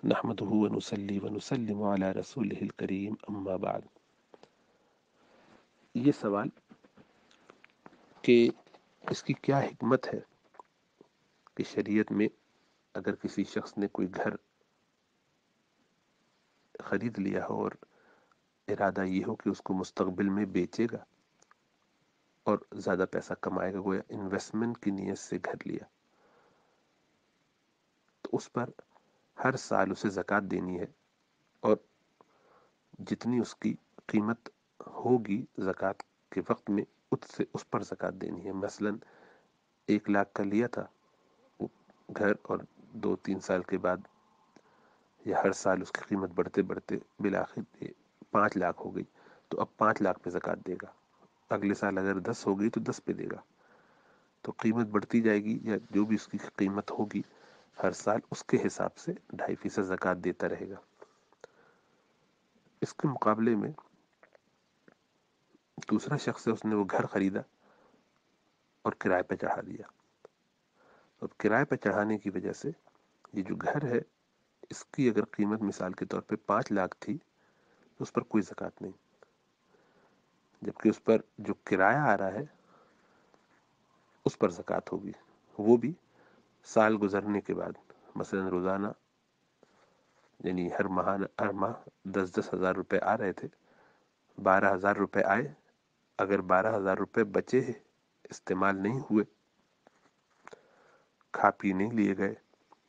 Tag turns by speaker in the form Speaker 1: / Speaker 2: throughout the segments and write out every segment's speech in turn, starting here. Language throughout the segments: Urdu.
Speaker 1: نحمده ونصلي ونسلم على رسوله الكريم اما بعد۔ یہ سوال کہ اس کی کیا حکمت ہے کہ شریعت میں اگر کسی شخص نے کوئی گھر خرید لیا ہو اور ارادہ یہ ہو کہ اس کو مستقبل میں بیچے گا اور زیادہ پیسہ کمائے گا، گویا انویسٹمنٹ کی نیت سے گھر لیا، تو اس پر ہر سال اسے زکوٰۃ دینی ہے، اور جتنی اس کی قیمت ہوگی زکوٰۃ کے وقت میں اس پر زکوٰۃ دینی ہے۔ مثلا 1 لاکھ کا لیا تھا وہ گھر، اور 2-3 سال کے بعد یا ہر سال اس کی قیمت بڑھتے بڑھتے بالآخر 5 لاکھ ہو گئی، تو اب 5 لاکھ پہ زکوٰۃ دے گا۔ اگلے سال اگر 10 ہو گئی تو 10 پہ دے گا۔ تو قیمت بڑھتی جائے گی، یا جو بھی اس کی قیمت ہوگی ہر سال اس کے حساب سے 2.5% زکوٰۃ دیتا رہے گا۔ اس کے مقابلے میں دوسرا شخص ہے، اس نے وہ گھر خریدا اور کرائے پہ چڑھا دیا۔ اب کرائے پہ چڑھانے کی وجہ سے یہ جو گھر ہے اس کی اگر قیمت مثال کے طور پہ 5 لاکھ تھی تو اس پر کوئی زکوٰۃ نہیں، جبکہ اس پر جو کرایہ آ رہا ہے اس پر زکوٰۃ ہوگی، وہ بھی سال گزرنے کے بعد۔ مثلا روزانہ یعنی ہر ماہ 10,000 روپے آ رہے تھے، 12,000 روپے آئے، اگر 12,000 روپے بچے استعمال نہیں ہوئے، کھا پی نہیں لیے گئے،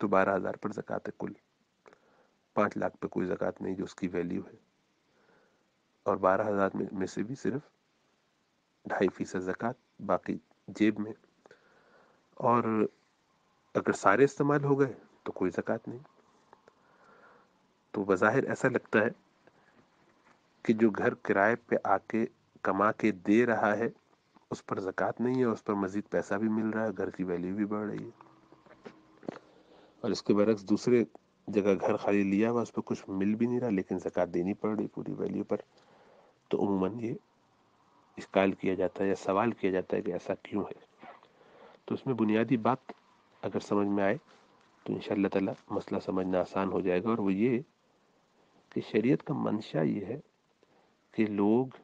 Speaker 1: تو 12,000 پر زکوٰۃ ہے کل۔ 5 لاکھ پہ کوئی زکوٰۃ نہیں جو اس کی ویلیو ہے، اور 12,000 میں سے بھی صرف 2.5% زکوٰۃ، باقی جیب میں۔ اور اگر سارے استعمال ہو گئے تو کوئی زکوٰۃ نہیں۔ تو بظاہر ایسا لگتا ہے کہ جو گھر کرائے پہ آ کے کما کے دے رہا ہے اس پر زکوٰۃ نہیں ہے، اس پر مزید پیسہ بھی مل رہا ہے، گھر کی ویلیو بھی بڑھ رہی ہے۔ اور اس کے برعکس دوسرے جگہ گھر خالی لیا ہوا، اس پہ کچھ مل بھی نہیں رہا لیکن زکوٰۃ دینی پڑ رہی پوری ویلیو پر۔ تو عموماً یہ اشکال کیا جاتا ہے یا سوال کیا جاتا ہے کہ ایسا کیوں ہے۔ تو اس میں بنیادی بات اگر سمجھ میں آئے تو انشاءاللہ تعالی مسئلہ سمجھنا آسان ہو جائے گا، اور وہ یہ کہ شریعت کا منشا یہ ہے کہ لوگ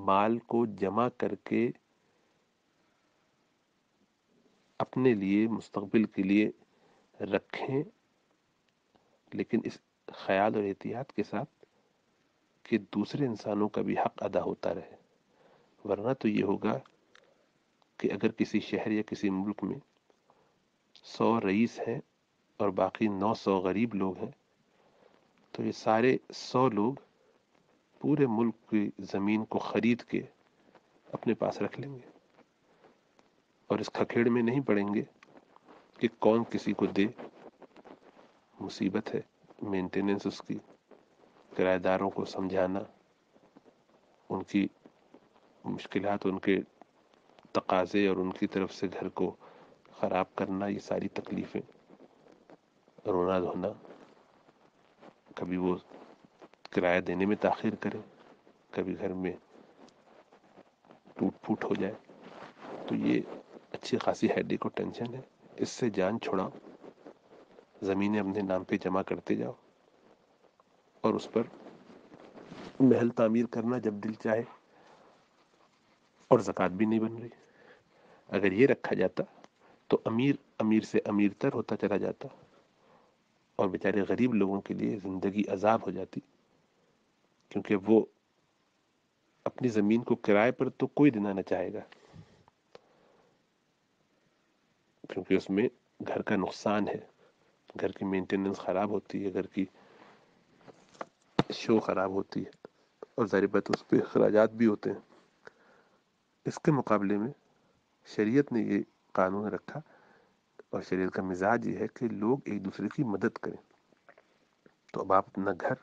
Speaker 1: مال کو جمع کر کے اپنے لیے مستقبل کے لیے رکھیں، لیکن اس خیال اور احتیاط کے ساتھ کہ دوسرے انسانوں کا بھی حق ادا ہوتا رہے۔ ورنہ تو یہ ہوگا کہ اگر کسی شہر یا کسی ملک میں 100 رئیس ہیں اور باقی 900 غریب لوگ ہیں، تو یہ سارے 100 لوگ پورے ملک کی زمین کو خرید کے اپنے پاس رکھ لیں گے، اور اس کھکھیڑ میں نہیں پڑیں گے کہ کون کسی کو دے۔ مصیبت ہے مینٹیننس اس کی، کرایہ داروں کو سمجھانا، ان کی مشکلات، ان کے تقاضے اور ان کی طرف سے گھر کو خراب کرنا، یہ ساری تکلیفیں، رونا دھونا، کبھی وہ کرایہ دینے میں تاخیر کرے، کبھی گھر میں ٹوٹ پھوٹ ہو جائے، تو یہ اچھی خاصی ہیڈیک اور ٹینشن ہے۔ اس سے جان چھڑاؤ، زمینیں اپنے نام پہ جمع کرتے جاؤ، اور اس پر محل تعمیر کرنا جب دل چاہے، اور زکوٰۃ بھی نہیں بن رہی۔ اگر یہ رکھا جاتا تو امیر سے امیر تر ہوتا چلا جاتا، اور بیچارے غریب لوگوں کے لیے زندگی عذاب ہو جاتی، کیونکہ وہ اپنی زمین کو کرائے پر تو کوئی دینا نہ چاہے گا، کیونکہ اس میں گھر کا نقصان ہے، گھر کی مینٹیننس خراب ہوتی ہے، گھر کی شو خراب ہوتی ہے، اور ظاہر بات اس پہ اخراجات بھی ہوتے ہیں۔ اس کے مقابلے میں شریعت نے یہ قانون رکھا، اور شریعت کا مزاج یہ ہے کہ لوگ ایک دوسرے کی مدد کریں۔ تو اب آپ اپنا گھر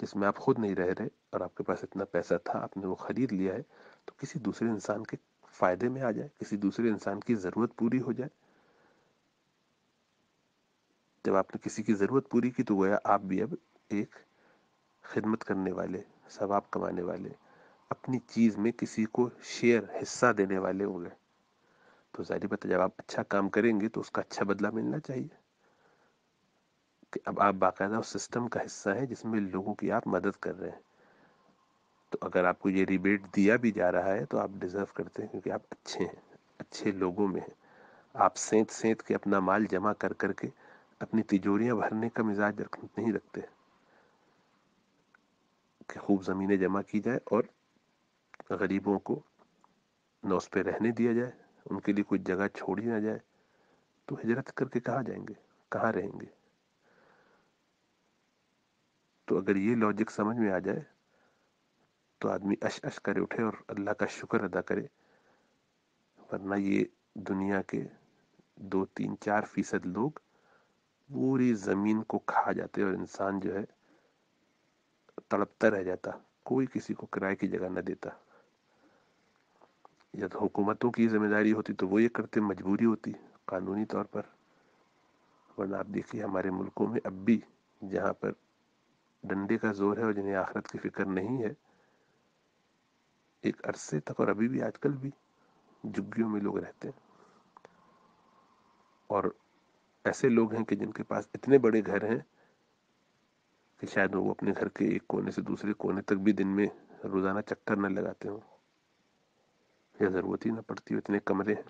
Speaker 1: جس میں آپ خود نہیں رہ رہے اور آپ کے پاس اتنا پیسہ تھا، آپ نے وہ خرید لیا ہے، تو کسی دوسرے انسان کے فائدے میں آ جائے، کسی دوسرے انسان کی ضرورت پوری ہو جائے۔ جب آپ نے کسی کی ضرورت پوری کی تو گویا آپ بھی اب ایک خدمت کرنے والے، ثواب کمانے والے، اپنی چیز میں کسی کو شیئر، حصہ دینے والے ہو گئے۔ تو ظاہر بات ہے جب آپ اچھا کام کریں گے تو اس کا اچھا بدلہ ملنا چاہیے۔ کہ اب آپ باقاعدہ اس سسٹم کا حصہ ہیں جس میں لوگوں کی آپ مدد کر رہے ہیں. تو اگر آپ کو یہ ریبیٹ دیا بھی جا رہا ہے تو آپ ڈیزرو کرتے ہیں، کیونکہ آپ اچھے ہیں، اچھے لوگوں میں ہیں. آپ سینت سینت کے اپنا مال جمع کر کر کے اپنی تجوریاں بھرنے کا مزاج نہیں رکھتے کہ خوب زمینیں جمع کی جائے اور غریبوں کو نہ اس پہ رہنے دیا جائے، ان کے لیے کوئی جگہ چھوڑی نہ جائے. تو ہجرت کر کے کہاں جائیں گے، کہاں رہیں گے؟ تو اگر یہ لاجک سمجھ میں آ جائے تو آدمی اش کرے اٹھے اور اللہ کا شکر ادا کرے. ورنہ یہ دنیا کے 2-3-4% لوگ پوری زمین کو کھا جاتے اور انسان جو ہے تڑپتا رہ جاتا، کوئی کسی کو کرائے کی جگہ نہ دیتا. یا تو حکومتوں کی ذمہ داری ہوتی تو وہ یہ کرتے، مجبوری ہوتی قانونی طور پر. ورنہ آپ دیکھیے ہمارے ملکوں میں اب بھی جہاں پر ڈنڈے کا زور ہے اور جنہیں آخرت کی فکر نہیں ہے، ایک عرصے تک اور ابھی بھی آج کل بھی جھگیوں میں لوگ رہتے ہیں. اور ایسے لوگ ہیں کہ جن کے پاس اتنے بڑے گھر ہیں کہ شاید وہ اپنے گھر کے ایک کونے سے دوسرے کونے تک بھی دن میں روزانہ چکر نہ لگاتے ہوں، یا ضرورت ہی نہ پڑتی ہو. اتنے کمرے ہیں،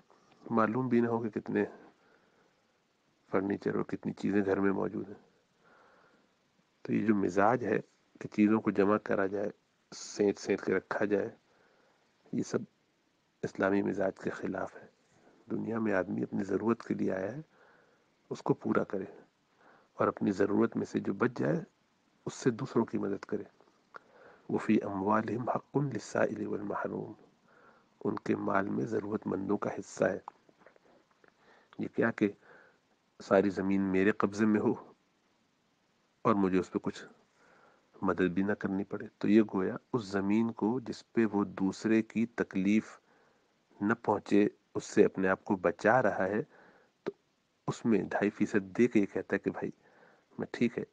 Speaker 1: معلوم بھی نہ ہو کہ کتنے فرنیچر اور کتنی چیزیں گھر میں موجود ہیں. تو یہ جو مزاج ہے کہ چیزوں کو جمع کرا جائے، سینت سینت کے رکھا جائے، یہ سب اسلامی مزاج کے خلاف ہے. دنیا میں آدمی اپنی ضرورت کے لیے آیا ہے، اس کو پورا کرے، اور اپنی ضرورت میں سے جو بچ جائے اس سے دوسروں کی مدد کرے. وفی اموالہم حق للسائل والمحروم، ان کے مال میں ضرورت مندوں کا حصہ ہے. یہ کیا کہ ساری زمین میرے قبضے میں ہو اور مجھے اس پہ کچھ مدد بھی نہ کرنی پڑے. تو یہ گویا اس زمین کو جس پہ وہ دوسرے کی تکلیف نہ پہنچے اس سے اپنے آپ کو بچا رہا ہے، تو اس میں 2.5% دے کے یہ کہتا ہے کہ بھائی میں ٹھیک ہے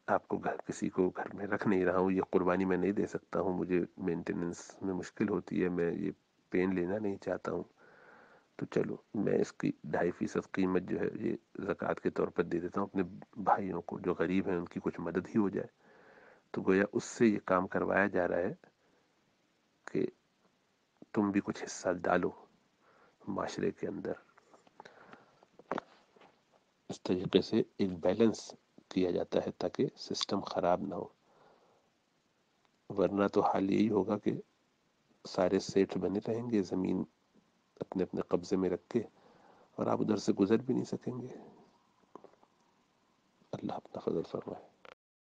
Speaker 1: آپ کو کسی کو گھر میں رکھ نہیں رہا ہوں، یہ قربانی میں نہیں دے سکتا ہوں، مجھے مینٹیننس میں مشکل ہوتی ہے، میں یہ پین لینا نہیں چاہتا ہوں، تو چلو میں اس کی 2.5% قیمت جو ہے یہ زکوٰۃ کے طور پر دے دیتا ہوں اپنے بھائیوں کو جو غریب ہیں، ان کی کچھ مدد ہی ہو جائے. تو گویا اس سے یہ کام کروایا جا رہا ہے کہ تم بھی کچھ حصہ ڈالو معاشرے کے اندر. اس طریقے سے ایک بیلنس کیا جاتا ہے تاکہ سسٹم خراب نہ ہو. ورنہ تو حال یہی ہوگا کہ سارے سیٹ بنے رہیں گے زمین اپنے اپنے قبضے میں رکھ کے، اور آپ ادھر سے گزر بھی نہیں سکیں گے. اللہ اپنا فضل فرمائے.